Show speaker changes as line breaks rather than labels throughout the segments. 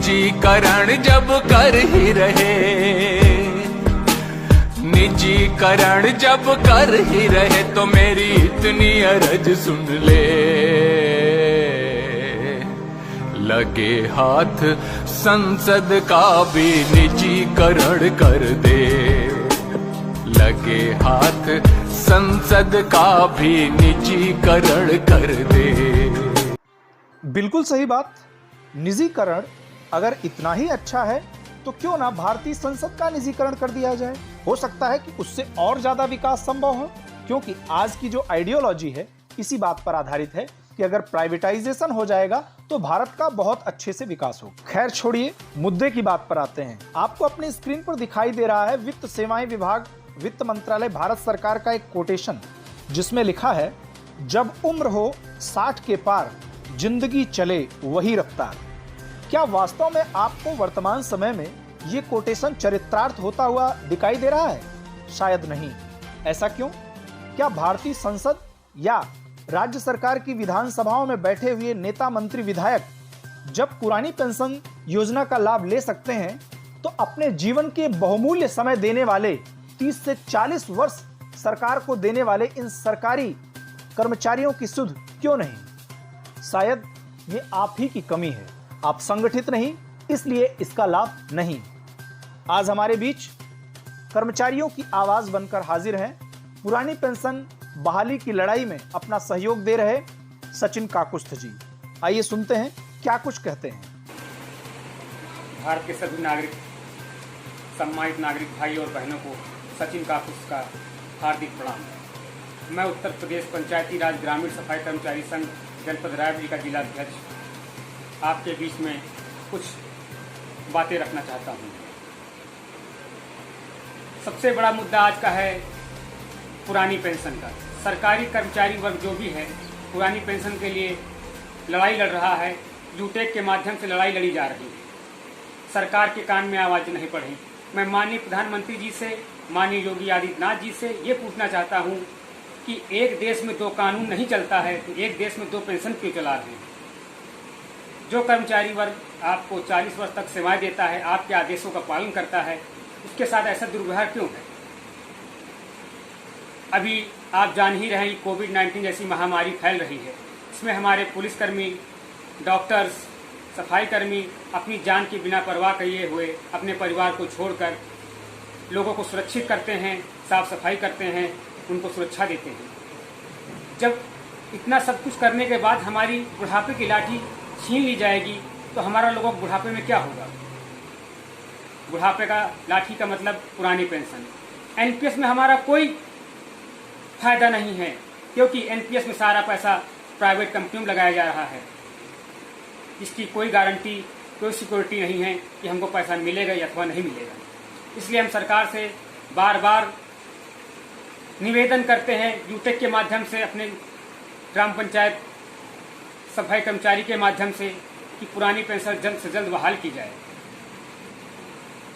निजीकरण जब कर ही रहे, निजीकरण जब कर ही रहे तो मेरी इतनी अर्ज सुन ले। लगे हाथ संसद का भी निजीकरण कर दे, लगे हाथ संसद का भी निजीकरण कर दे।
बिल्कुल सही बात। निजीकरण अगर इतना ही अच्छा है तो क्यों ना भारतीय संसद का निजीकरण कर दिया जाए। हो सकता है कि उससे और ज्यादा विकास संभव हो, क्योंकि आज की जो आइडियोलॉजी है इसी बात पर आधारित है कि अगर प्राइवेटाइजेशन हो जाएगा तो भारत का बहुत अच्छे से विकास हो। खैर छोड़िए, मुद्दे की बात पर आते हैं। आपको अपनी स्क्रीन पर दिखाई दे रहा है वित्त सेवाएं विभाग, वित्त मंत्रालय, भारत सरकार का एक कोटेशन, जिसमें लिखा है, जब उम्र हो 60 के पार, जिंदगी चले वही रफ्तार। क्या वास्तव में आपको वर्तमान समय में ये कोटेशन चरितार्थ होता हुआ दिखाई दे रहा है? शायद नहीं। ऐसा क्यों? क्या भारतीय संसद या राज्य सरकार की विधानसभाओं में बैठे हुए नेता, मंत्री, विधायक जब पुरानी पेंशन योजना का लाभ ले सकते हैं तो अपने जीवन के बहुमूल्य समय देने वाले 30 से 40 वर्ष सरकार को देने वाले इन सरकारी कर्मचारियों की सुध क्यों नहीं? शायद ये आप ही की कमी है। आप संगठित नहीं, इसलिए इसका लाभ नहीं। आज हमारे बीच कर्मचारियों की आवाज बनकर हाजिर हैं पुरानी पेंशन बहाली की लड़ाई में अपना सहयोग दे रहे सचिन काकुस्थ जी। आइए सुनते हैं क्या कुछ कहते हैं।
भारत के सभी नागरिक, सम्मानित नागरिक भाई और बहनों को सचिन काकुस्थ का हार्दिक प्रणाम। मैं उत्तर प्रदेश पंचायती राज ग्रामीण सफाई कर्मचारी संघ जनपद रायबरेली का जिला अध्यक्ष आपके बीच में कुछ बातें रखना चाहता हूँ। सबसे बड़ा मुद्दा आज का है पुरानी पेंशन का। सरकारी कर्मचारी वर्ग जो भी है पुरानी पेंशन के लिए लड़ाई लड़ रहा है। यूटेक के माध्यम से लड़ाई लड़ी जा रही है। सरकार के कान में आवाज नहीं पड़ी। मैं माननीय प्रधानमंत्री जी से, माननीय योगी आदित्यनाथ जी से ये पूछना चाहता हूँ कि एक देश में दो कानून नहीं चलता है तो एक देश में दो पेंशन क्यों चला रहे हैं? जो कर्मचारी वर्ग आपको 40 वर्ष तक सेवाएं देता है, आपके आदेशों का पालन करता है, उसके साथ ऐसा दुर्व्यवहार क्यों है? अभी आप जान ही रहे हैं कोविड-19 जैसी महामारी फैल रही है। इसमें हमारे पुलिसकर्मी, डॉक्टर्स, सफाई कर्मी अपनी जान की बिना परवाह किए हुए अपने परिवार को छोड़कर लोगों को सुरक्षित करते हैं, साफ सफाई करते हैं, उनको सुरक्षा देते हैं। जब इतना सब कुछ करने के बाद हमारी बुढ़ापे की लाठी छीन ली जाएगी तो हमारा लोगों को बुढ़ापे में क्या होगा? बुढ़ापे का लाठी का मतलब पुरानी पेंशन। एनपीएस में हमारा कोई फायदा नहीं है, क्योंकि एनपीएस में सारा पैसा प्राइवेट कंपनियों में लगाया जा रहा है, जिसकी कोई गारंटी, कोई सिक्योरिटी नहीं है कि हमको पैसा मिलेगा या अथवा नहीं मिलेगा। इसलिए हम सरकार से बार बार निवेदन करते हैं, यूटेक के माध्यम से, अपने ग्राम पंचायत सफाई कर्मचारी के माध्यम से, कि पुरानी पेंशन जल्द से जल्द बहाल की जाए।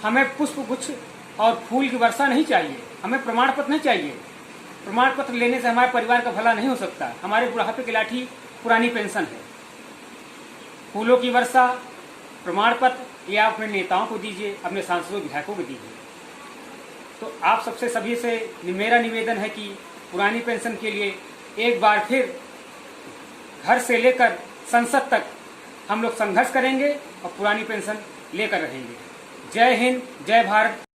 हमें पुष्प गुच्छ और फूल की वर्षा नहीं चाहिए, हमें प्रमाण पत्र नहीं चाहिए। प्रमाण पत्र लेने से हमारे परिवार का भला नहीं हो सकता। हमारे बुढ़ापे की लाठी पुरानी पेंशन है। फूलों की वर्षा, प्रमाण पत्र या अपने नेताओं को दीजिए, अपने सांसदों, विधायकों को दीजिए। तो आप सबसे सभी से मेरा निवेदन है कि पुरानी पेंशन के लिए एक बार फिर घर से लेकर संसद तक हम लोग संघर्ष करेंगे और पुरानी पेंशन लेकर रहेंगे। जय हिंद, जय भारत।